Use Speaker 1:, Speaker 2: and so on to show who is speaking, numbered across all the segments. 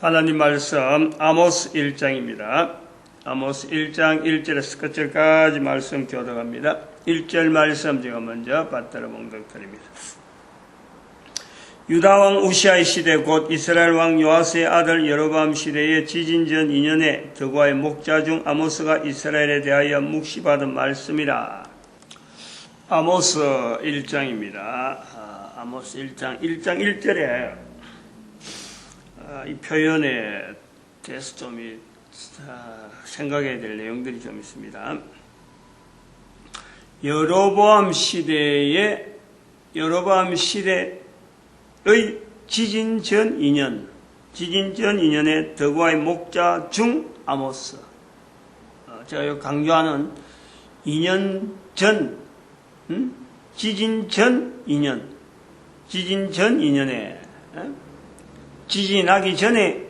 Speaker 1: 하나님 말씀 아모스 1장입니다. 아모스 1장 1절에서 끝절까지 말씀 교독합니다. 1절 말씀 제가 먼저 받들어 봉독드립니다. 유다왕 우시아의 시대 곧 이스라엘 왕 요아스의 아들 여로보암 시대의 지진 전 2년에 드고아의 목자 중 아모스가 이스라엘에 대하여 묵시받은 말씀이라. 아모스 1장입니다. 아모스 1장 1절에 이 표현에 대해서 좀 생각해야 될 내용들이 좀 있습니다. 여로보암 시대의 지진 전 2년에 드고아의 목자 중 아모스. 제가 강조하는 2년 전, 지진 전 2년에 지진이 나기 전에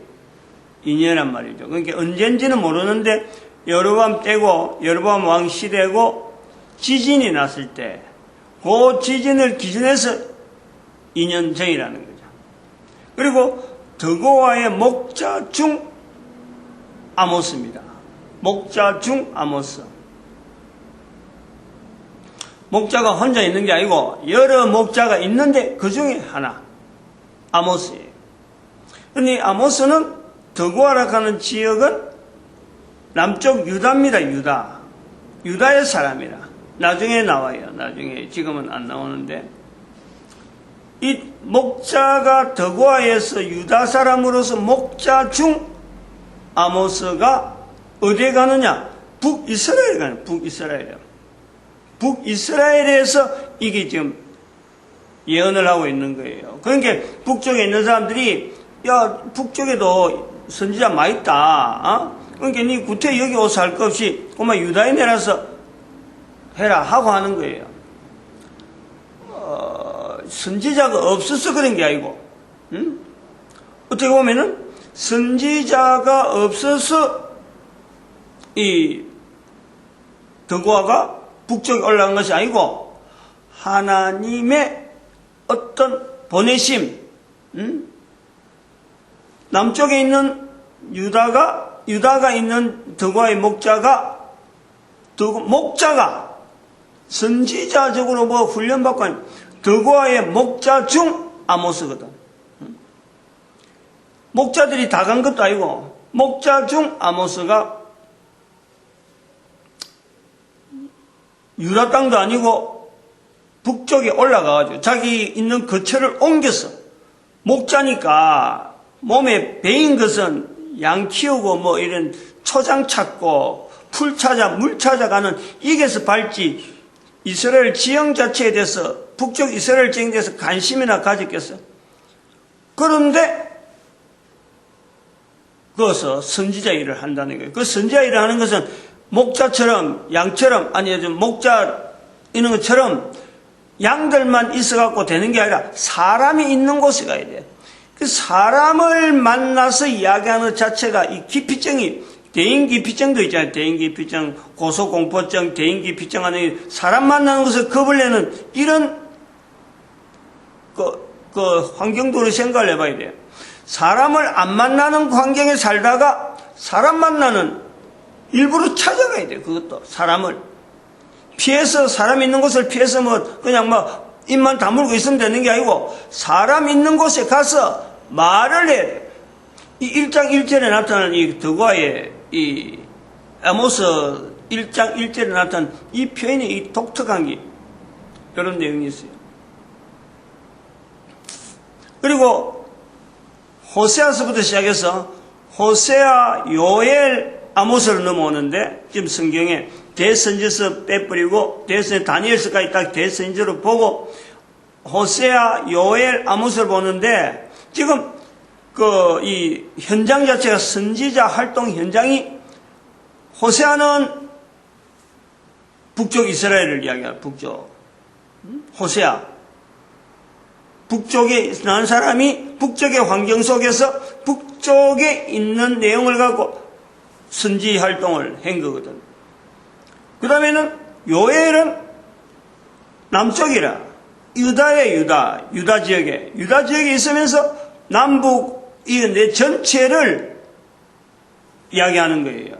Speaker 1: 2년이란 말이죠. 그러니까 언젠지는 모르는데 여로보암 때고 여로보암 왕 시대고 지진이 났을 때 그 지진을 기준해서 2년 전이라는 거죠. 그리고 드고아의 목자 중 아모스입니다. 목자 중 아모스. 목자가 혼자 있는 게 아니고 여러 목자가 있는데 그 중에 하나 아모스예요. 그런데 아모스는 드고아라고 하는 지역은 남쪽 유다입니다. 유다의 사람이라. 나중에 나와요. 나중에 지금은 안 나오는데 이 목자가 드고아에서 유다 사람으로서 목자 중 아모스가 어디에 가느냐? 북이스라엘에 가는 북이스라엘에서 이게 지금 예언을 하고 있는 거예요. 그러니까 북쪽에 있는 사람들이 야 북쪽에도 선지자 많이 있다. 그러니까 니 구태 여기 오서 할 것 없이 그만 유다에 내려서 해라 하고 하는 거예요. 선지자가 없어서 그런 게 아니고 어떻게 보면은 선지자가 없어서 이 드고아가 북쪽에 올라간 것이 아니고 하나님의 어떤 보내심, 남쪽에 있는 유다가 있는 드고아의 목자가 선지자적으로 뭐 훈련받고 하는 드고아의 목자 중 아모스거든. 목자들이 다 간 것도 아니고 목자 중 아모스가 유다 땅도 아니고 북쪽에 올라가가지고 자기 있는 거처를 옮겼어. 목자니까 몸에 배인 것은 양 키우고 뭐 이런 초장 찾고 풀 찾아 물 찾아가는 이게서 밟지 이스라엘 지형 자체에 대해서 북쪽 이스라엘 지형에 대해서 관심이나 가졌겠어. 그런데 거기서 선지자 일을 한다는 거예요. 그 선지자 일을 하는 것은 목자처럼 양처럼 아니 목자 있는 것처럼 양들만 있어갖고 되는 게 아니라 사람이 있는 곳에 가야 돼. 그 사람을 만나서 이야기하는 것 자체가 이 기피증이 대인기피증도 있잖아요. 대인기피증, 고소공포증, 대인기피증 하는 사람 만나는 것을 겁을 내는 이런 환경도로 생각을 해봐야 돼요. 사람을 안 만나는 환경에 살다가 사람 만나는 일부러 찾아가야 돼요. 그것도 사람을 피해서 사람 있는 곳을 피해서 그냥 입만 다물고 있으면 되는 게 아니고 사람 있는 곳에 가서 말을 해야 돼요. 이 1장 1절에 나타나는 이 드고아의 이 아모스 1장 1절에 나타난 이 표현이 이 독특한 게 그런 내용이 있어요. 그리고 호세아서부터 시작해서 호세아, 요엘, 아모스로 넘어오는데 지금 성경에 대선지서 빼버리고 다니엘서까지 딱 대선지로 보고 호세아, 요엘, 아모스를 보는데 지금 이 현장 자체가 선지자 활동 현장이 호세아는 북쪽 이스라엘을 이야기해요. 북쪽. 호세아. 북쪽에 난 사람이 북쪽의 환경 속에서 북쪽에 있는 내용을 갖고 선지 활동을 한 거거든. 그 다음에는 요엘은 남쪽이라 유다 지역에 있으면서 남북 이 내 전체를 이야기하는 거예요.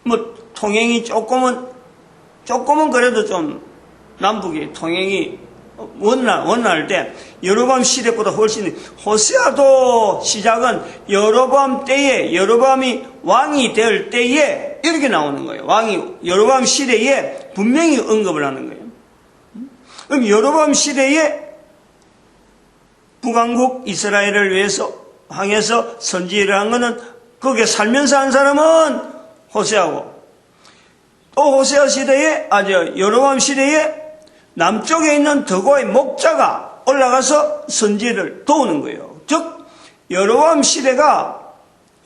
Speaker 1: 뭐 통행이 조금은 그래도 좀 남북이 통행이 원활할 때 여로보암 시대보다 훨씬, 호세아도 시작은 여로보암 때에, 여로보암이 왕이 될 때에 이렇게 나오는 거예요. 여로보암 시대에 분명히 언급을 하는 거예요. 그럼 여로보암 시대에 북왕국 이스라엘을 위해서 향해서 선지를 한 거는 거기에 살면서 한 사람은 호세아고, 또 호세아 시대에, 여로보암 시대에 남쪽에 있는 드고의 목자가 올라가서 선지를 도우는 거예요. 즉 여로보암 시대가,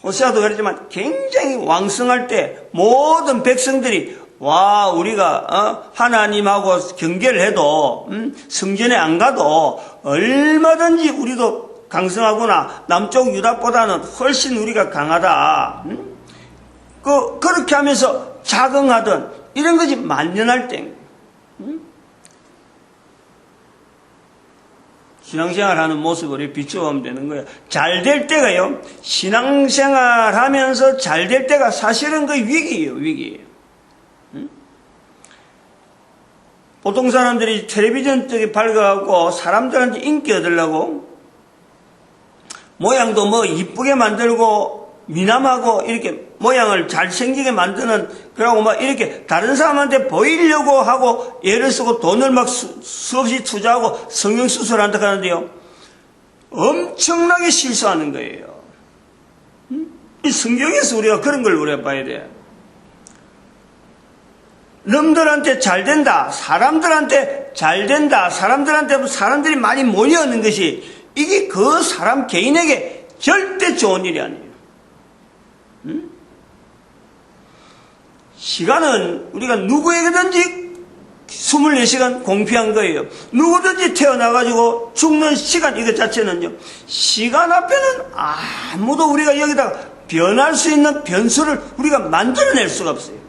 Speaker 1: 호세아도 그랬지만 굉장히 왕성할 때 모든 백성들이 우리가 하나님하고 경계를 해도 성전에 안 가도 얼마든지 우리도 강성하구나, 남쪽 유다보다는 훨씬 우리가 강하다, 그렇게 하면서 자긍하던 이런 것이 만연할 때, 신앙생활 하는 모습을 비추어보면 되는 거예요. 잘 될 때가요, 신앙생활 하면서 잘 될 때가 사실은 그 위기예요, 위기. 보통 사람들이 텔레비전 쪽에 밝아갖고 사람들한테 인기 얻으려고 모양도 뭐 이쁘게 만들고 미남하고 이렇게 모양을 잘생기게 만드는, 그러고 막 이렇게 다른 사람한테 보이려고 하고 애를 쓰고 돈을 막 수없이 투자하고 성형수술을 한다 하는데요, 엄청나게 실수하는 거예요. 이 성경에서 우리가 그런 걸 우리가 봐야 돼. 놈들한테 잘 된다, 사람들한테 잘 된다, 사람들이 많이 몰려오는 것이, 이게 그 사람 개인에게 절대 좋은 일이 아니에요. 시간은 우리가 누구에게든지 24시간 공피한 거예요. 누구든지 태어나가지고 죽는 시간, 이것 자체는요, 시간 앞에는 아무도 우리가 여기다가 변할 수 있는 변수를 우리가 만들어낼 수가 없어요.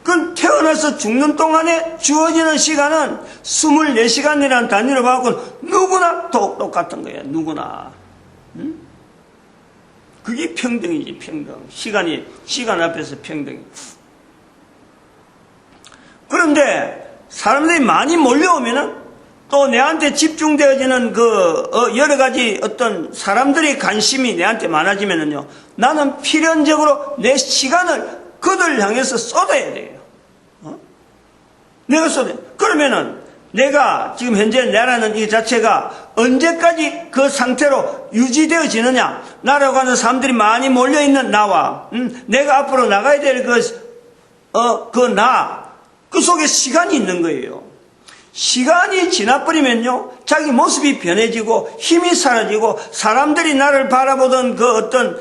Speaker 1: 그건 태어나서 죽는 동안에 주어지는 시간은 24시간이라는 단위로 봐갖고 누구나 똑같은 거예요. 누구나. 그게 평등이지, 평등. 시간 앞에서 평등이. 그런데 사람들이 많이 몰려오면은 또 내한테 집중되어지는 여러 가지 어떤 사람들의 관심이 내한테 많아지면은요, 나는 필연적으로 내 시간을 그들 향해서 쏟아야 돼요. 내가 쏟아야 돼. 그러면은 내가 지금 현재 나라는 이 자체가 언제까지 그 상태로 유지되어지느냐, 나라고 하는 사람들이 많이 몰려있는 나와 내가 앞으로 나가야 될 그 속에 시간이 있는 거예요. 시간이 지나버리면요, 자기 모습이 변해지고 힘이 사라지고 사람들이 나를 바라보던 그 어떤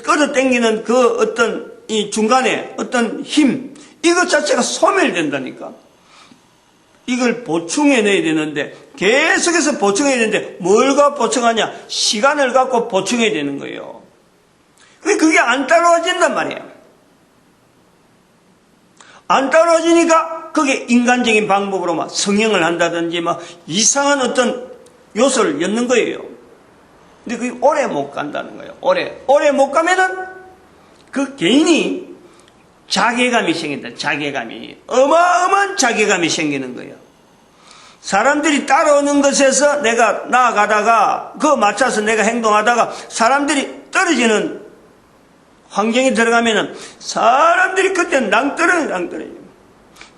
Speaker 1: 끌어당기는 그 어떤 이 중간에 어떤 힘, 이것 자체가 소멸된다니까. 이걸 보충해내야 되는데, 계속해서 보충해야 되는데, 뭘 갖고 보충하냐? 시간을 갖고 보충해야 되는 거예요. 그게 안 따라와진단 말이에요. 안 따라와지니까 그게 인간적인 방법으로 막 성형을 한다든지 막 이상한 어떤 요소를 엮는 거예요. 근데 그게 오래 못 간다는 거예요. 오래 못 가면은 그 개인이 자괴감이 생긴다. 자괴감이. 어마어마한 자괴감이 생기는 거예요. 사람들이 따라오는 것에서 내가 나아가다가 그 맞춰서 내가 행동하다가 사람들이 떨어지는 환경에 들어가면은 사람들이 그때 낭떠러져요.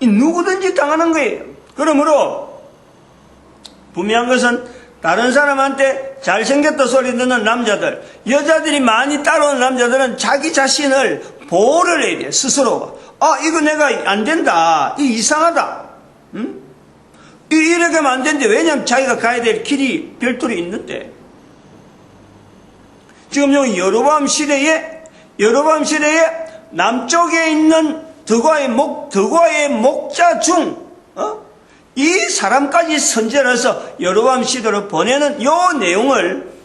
Speaker 1: 이 누구든지 당하는 거예요. 그러므로 분명한 것은 다른 사람한테 잘생겼다 소리 듣는 남자들, 여자들이 많이 따라오는 남자들은 자기 자신을 보호를 해야 돼요. 스스로. 이거 내가 안 된다. 이 이상하다. 이렇게 하면 안 되는데, 왜냐하면 자기가 가야 될 길이 별도로 있는데. 지금 여기 여로보암 시대에 남쪽에 있는 드고아의 목자 중, 이 사람까지 선제를 해서 여로보암 시대로 보내는 요 내용을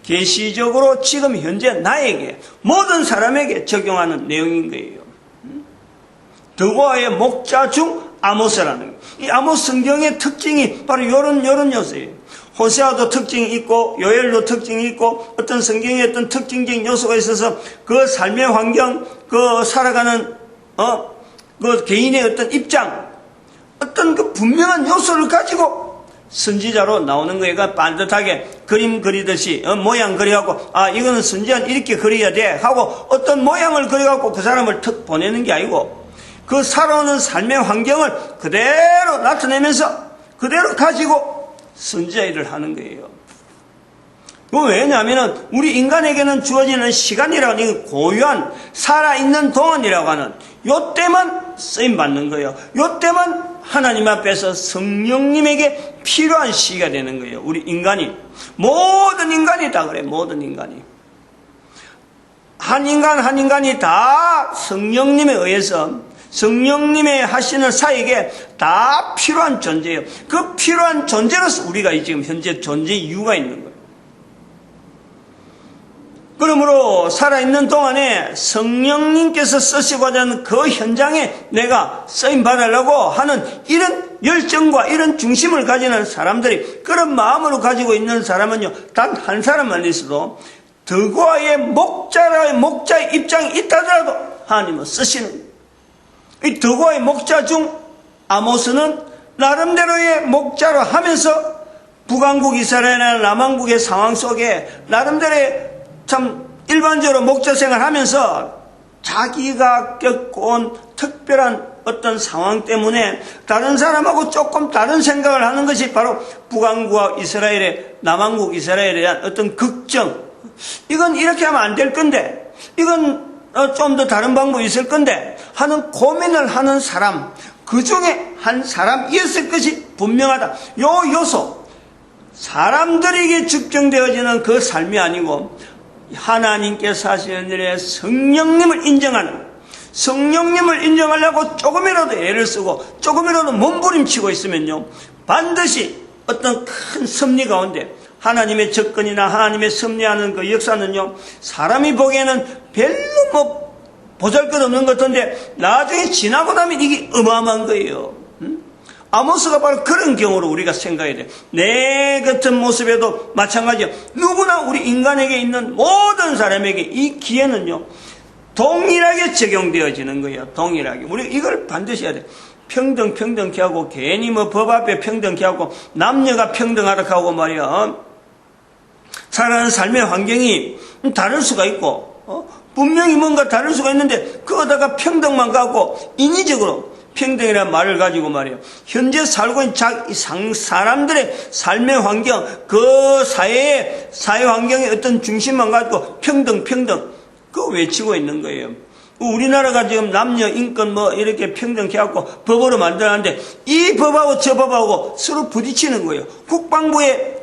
Speaker 1: 계시적으로 지금 현재 나에게, 모든 사람에게 적용하는 내용인 거예요. 드고아의 목자 중 아모스라는 거예요. 이 아모스 성경의 특징이 바로 요런 요소예요. 호세아도 특징이 있고 요엘도 특징이 있고 어떤 성경에 어떤 특징적인 요소가 있어서 그 삶의 환경, 그 살아가는 그 개인의 어떤 입장, 어떤 그 분명한 요소를 가지고 선지자로 나오는 거예요. 그러니까 반듯하게 그림 그리듯이 모양 그려갖고 이거는 선지자는 이렇게 그려야 돼 하고 어떤 모양을 그려갖고 그 사람을 턱 보내는 게 아니고 그 살아오는 삶의 환경을 그대로 나타내면서 그대로 가지고 선지자 일을 하는 거예요. 왜냐하면 우리 인간에게는 주어지는 시간이라고 하는 고유한 살아있는 동안이라고 하는 요때만 쓰임받는 거예요. 요때만 하나님 앞에서 성령님에게 필요한 시기가 되는 거예요. 우리 인간이. 모든 인간이 다 그래. 모든 인간이. 한 인간이 다 성령님에 의해서 성령님의 하시는 사역에 다 필요한 존재예요. 그 필요한 존재로서 우리가 지금 현재 존재 이유가 있는 거예요. 그러므로 살아있는 동안에 성령님께서 쓰시고자 하는 그 현장에 내가 쓰임받으려고 하는 이런 열정과 이런 중심을 가지는 사람들이, 그런 마음으로 가지고 있는 사람은요, 단 한 사람만 있어도 덕과의 목자의 입장이 있다더라도 하나님은 쓰시는 거예요. 이 덕과의 목자 중 아모스는 나름대로의 목자로 하면서 북왕국 이스라엘이나 남왕국의 상황 속에 나름대로의 참 일반적으로 목자 생활하면서 자기가 겪어온 특별한 어떤 상황 때문에 다른 사람하고 조금 다른 생각을 하는 것이 바로 북왕국과 이스라엘의 남왕국 이스라엘에 대한 어떤 걱정. 이건 이렇게 하면 안 될 건데, 이건 좀 더 다른 방법이 있을 건데 하는 고민을 하는 사람, 그 중에 한 사람이었을 것이 분명하다. 요 요소, 사람들에게 측정되어지는 그 삶이 아니고 하나님께서 하시는 일에 성령님을 인정하는, 성령님을 인정하려고 조금이라도 애를 쓰고 조금이라도 몸부림치고 있으면요, 반드시 어떤 큰 섭리 가운데 하나님의 접근이나 하나님의 섭리하는 그 역사는요, 사람이 보기에는 별로 보잘것없는 것 같은데 나중에 지나고 나면 이게 어마어마한 거예요. 아모스가 바로 그런 경우로 우리가 생각해야 돼요. 내 같은 모습에도 마찬가지예요. 누구나 우리 인간에게 있는 모든 사람에게 이 기회는요, 동일하게 적용되어지는 거예요. 동일하게. 우리 이걸 반드시 해야 돼요. 평등케 하고, 괜히 법 앞에 평등케 하고, 남녀가 평등하다고 하고 말이야. 살아가는 삶의 환경이 다를 수가 있고, 분명히 뭔가 다를 수가 있는데, 그거다가 평등만 갖고, 인위적으로 평등이라는 말을 가지고 말이에요. 현재 살고 있는 사람들의 삶의 환경, 그 사회 환경의 어떤 중심만 가지고 평등, 그거 외치고 있는 거예요. 우리나라가 지금 남녀 인권 이렇게 평등케 하고 법으로 만들었는데 이 법하고 저 법하고 서로 부딪히는 거예요. 국방부에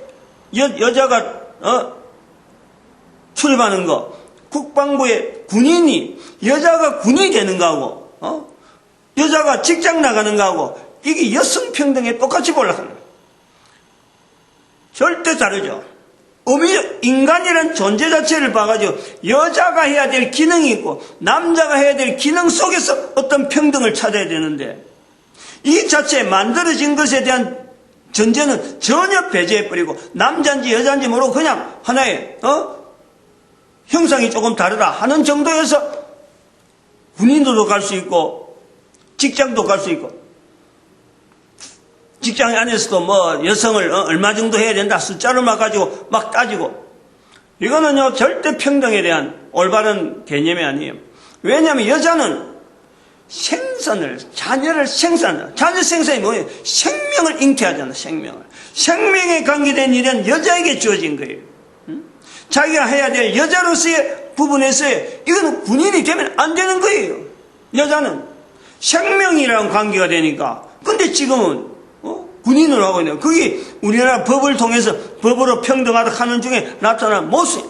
Speaker 1: 여자가 출입하는 거, 국방부에 군인이 여자가 군인이 되는 거하고 여자가 직장 나가는 거하고 이게 여성 평등에 똑같이 올라가는 거예요. 절대 다르죠. 인간이라는 존재 자체를 봐가지고 여자가 해야 될 기능이 있고 남자가 해야 될 기능 속에서 어떤 평등을 찾아야 되는데 이 자체에 만들어진 것에 대한 전제는 전혀 배제해버리고 남자인지 여자인지 모르고 그냥 하나의 형상이 조금 다르다 하는 정도에서 군인도 갈 수 있고 직장도 갈 수 있고 직장 안에서도 여성을 얼마 정도 해야 된다 숫자로만 가지고 막 따지고 이거는요 절대 평등에 대한 올바른 개념이 아니에요. 왜냐하면 여자는 자녀 생산이 뭐예요? 생명을 잉태하잖아. 생명에 관계된 일은 여자에게 주어진 거예요. 자기가 해야 될 여자로서의 부분에서의 이거는 군인이 되면 안 되는 거예요. 여자는 생명이라는 관계가 되니까. 근데 지금은 군인으로 하고 있네요. 그게 우리나라 법을 통해서 법으로 평등하다 하는 중에 나타난 모습.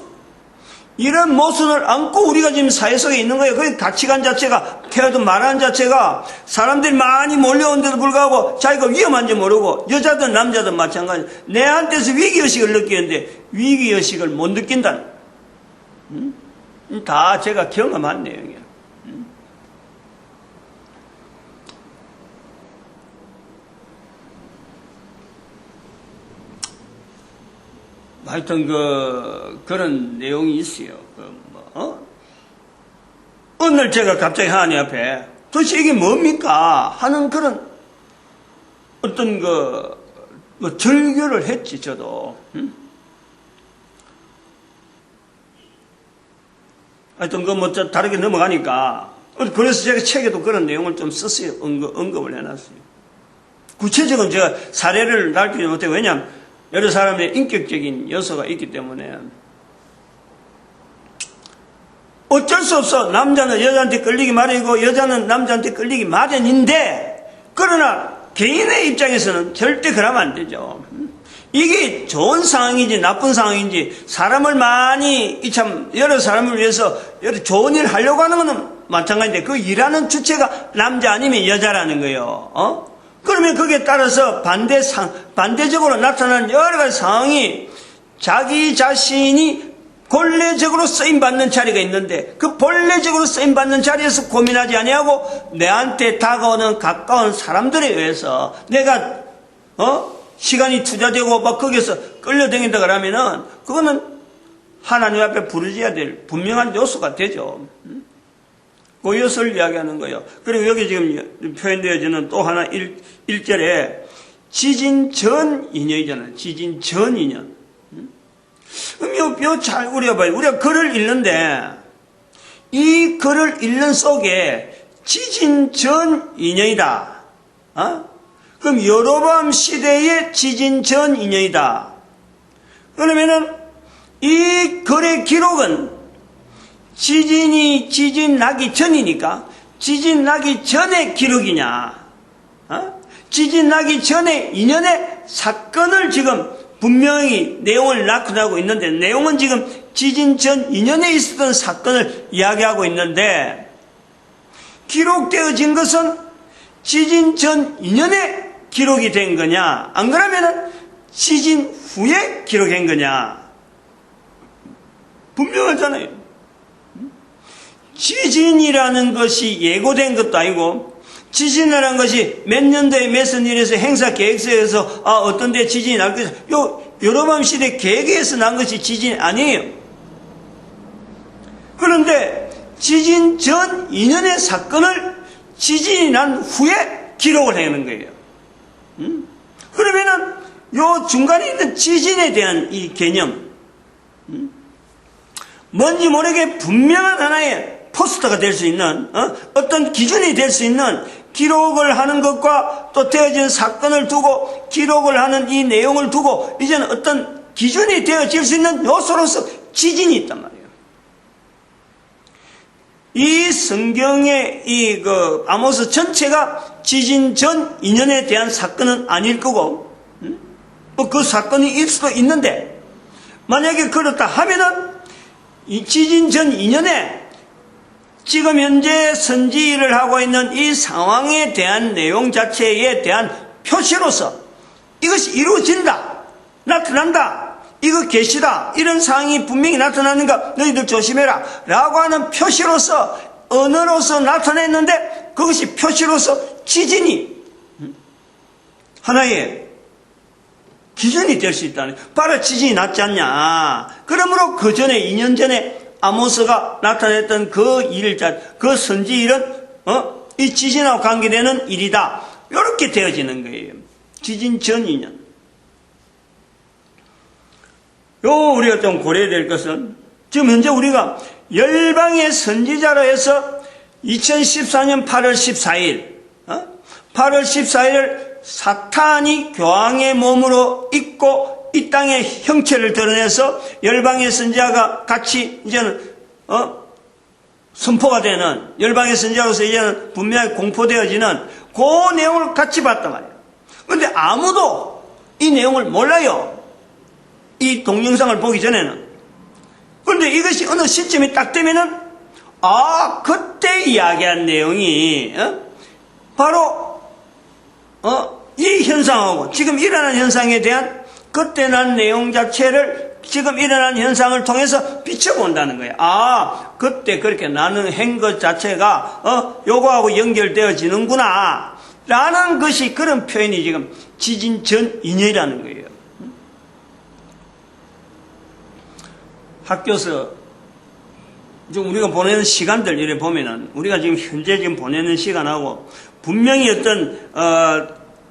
Speaker 1: 이런 모순을 안고 우리가 지금 사회 속에 있는 거예요. 그 가치관 자체가, 태어도 말하는 자체가 사람들이 많이 몰려온데도 불구하고 자기가 위험한지 모르고 여자든 남자든 마찬가지. 내한테서 위기의식을 느끼는데 위기의식을 못 느낀다는. 다 제가 경험한 내용이에요. 하여튼 그런 내용이 있어요. 어느 날 제가 갑자기 하나님 앞에 도대체 이게 뭡니까? 하는 그런 어떤 절규를 했지, 저도. 하여튼 다르게 넘어가니까. 그래서 제가 책에도 그런 내용을 좀 썼어요. 언급을 해놨어요. 구체적인 제가 사례를 밝히지 못해요. 왜냐하면 여러 사람의 인격적인 요소가 있기 때문에. 어쩔 수 없어. 남자는 여자한테 끌리기 마련이고 여자는 남자한테 끌리기 마련인데, 그러나 개인의 입장에서는 절대 그러면 안 되죠. 이게 좋은 상황인지 나쁜 상황인지, 사람을 많이 여러 사람을 위해서 여러 좋은 일을 하려고 하는 것은 마찬가지인데, 그 일하는 주체가 남자 아니면 여자라는 거예요. 그러면 거기에 따라서 반대적으로 나타나는 여러 가지 상황이 자기 자신이 본래적으로 쓰임받는 자리가 있는데, 그 본래적으로 쓰임받는 자리에서 고민하지 아니하고 내한테 다가오는 가까운 사람들에 의해서 내가 시간이 투자되고 막 거기서 끌려다닌다 그러면은 그거는 하나님 앞에 부르짖어야 될 분명한 요소가 되죠. 그 요소를 이야기하는 거예요. 그리고 여기 지금 표현되어지는 또 하나 1절에 지진 전 인연이잖아요. 지진 전 인연. 잘 우리가 봐요. 우리가 글을 읽는데 이 글을 읽는 속에 지진 전 인연이다. 그럼 여로보암 시대의 지진 전 인연이다. 그러면은 이 글의 기록은 지진 나기 전이니까 지진 나기 전의 기록이냐, 지진 나기 전의 인연의 사건을 지금 분명히 내용을 나타내고 있는데, 내용은 지금 지진 전 인연에 있었던 사건을 이야기하고 있는데, 기록되어진 것은 지진 전 인연에 기록이 된 거냐, 안 그러면은 지진 후에 기록한 거냐. 분명하잖아요. 지진이라는 것이 예고된 것도 아니고, 지진이라는 것이 몇 년도에 몇선 일에서 행사 계획서에서 어떤 데 지진이 날 것이다. 여로보암 시대 계획에서 난 것이 지진이 아니에요. 그런데 지진 전 2년의 사건을 지진이 난 후에 기록을 해놓은 거예요. 그러면은 요 중간에 있는 지진에 대한 이 개념, 뭔지 모르게 분명한 하나의 포스터가 될 수 있는, 어떤 기준이 될 수 있는 기록을 하는 것과 또 되어진 사건을 두고 기록을 하는 이 내용을 두고 이제는 어떤 기준이 되어질 수 있는 요소로서 지진이 있단 말이에요. 이 성경의 아모스 전체가 지진 전 2년에 대한 사건은 아닐 거고, 그 사건이 일 수도 있는데, 만약에 그렇다 하면은 이 지진 전 2년에 지금 현재 선지를 하고 있는 이 상황에 대한 내용 자체에 대한 표시로서 이것이 이루어진다, 나타난다, 이거 계시다, 이런 상황이 분명히 나타나는가 너희들 조심해라 라고 하는 표시로서, 언어로서 나타냈는데 그것이 표시로서 지진이 하나의 기준이 될 수 있다는, 바로 지진이 났지 않냐. 그러므로 그 전에 2년 전에 아모스가 나타냈던 그 선지 일은 이 지진하고 관계되는 일이다, 이렇게 되어지는 거예요. 지진 전 2년. 우리가 좀 고려해야 될 것은, 지금 현재 우리가 열방의 선지자로 해서 2014년 8월 14일 8월 14일을 사탄이 교황의 몸으로 입고 이 땅의 형체를 드러내서 열방의 선지자가 같이 이제는 선포가 되는, 열방의 선지자로서 이제는 분명히 공포되어지는 그 내용을 같이 봤단 말이에요. 그런데 아무도 이 내용을 몰라요, 이 동영상을 보기 전에는. 그런데 이것이 어느 시점이 딱 되면은 그때 이야기한 내용이 바로 이 현상하고 지금 일어난 현상에 대한 그때 난 내용 자체를 지금 일어난 현상을 통해서 비춰본다는 거예요. 그때 그렇게 나는 한 것 자체가 요거하고 연결되어지는구나 라는 것이, 그런 표현이 지금 지진 전 2년이라는 거예요. 학교에서 지금 우리가 보내는 시간들 이래 보면은 우리가 지금 현재 지금 보내는 시간하고 분명히 어떤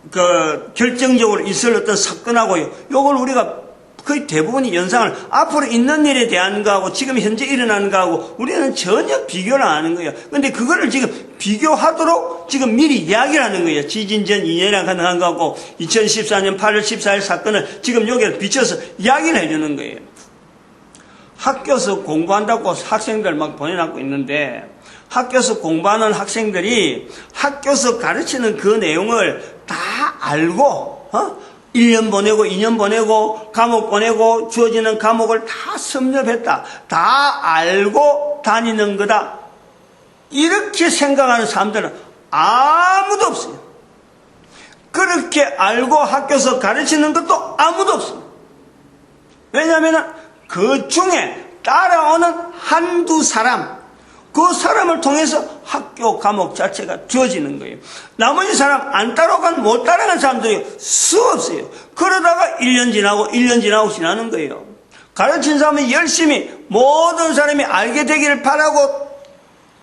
Speaker 1: 그 결정적으로 있을 어떤 사건하고요. 요걸 우리가 거의 대부분이 연상을 앞으로 있는 일에 대한 거하고 지금 현재 일어나는 거하고 우리는 전혀 비교를 안 하는 거예요. 근데 그거를 지금 비교하도록 지금 미리 이야기를 하는 거예요. 지진 전 2년이나 가능한 거하고 2014년 8월 14일 사건을 지금 여기에 비춰서 이야기를 해주는 거예요. 학교에서 공부한다고 학생들 막 보내놓고 있는데 학교에서 공부하는 학생들이 학교에서 가르치는 그 내용을 다 알고 1년 보내고 2년 보내고 감옥 보내고 주어지는 과목을 다 섭렵했다. 다 알고 다니는 거다. 이렇게 생각하는 사람들은 아무도 없어요. 그렇게 알고 학교에서 가르치는 것도 아무도 없어요. 왜냐하면 그 중에 따라오는 한두 사람, 그 사람을 통해서 학교 과목 자체가 주어지는 거예요. 나머지 사람 안 따라간 못 따라간 사람들이 수 없어요. 그러다가 1년 지나고 1년 지나고 지나는 거예요. 가르친 사람은 열심히 모든 사람이 알게 되기를 바라고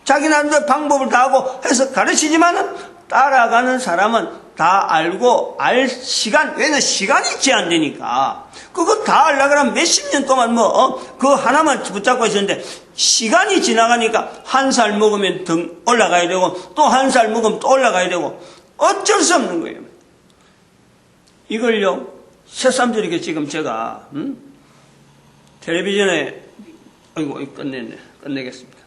Speaker 1: 자기 나름대로 방법을 다하고 해서 가르치지만은 따라가는 사람은 다 알고 알 시간, 왜냐면 시간이 제한되니까. 그거 다 알려고 하면 몇십 년 동안 그 하나만 붙잡고 있었는데 시간이 지나가니까 한 살 먹으면 더 올라가야 되고 또 한 살 먹으면 또 올라가야 되고 어쩔 수 없는 거예요. 이걸요, 새삼스럽게 지금 제가, 텔레비전에, 아이고, 끝내겠습니다.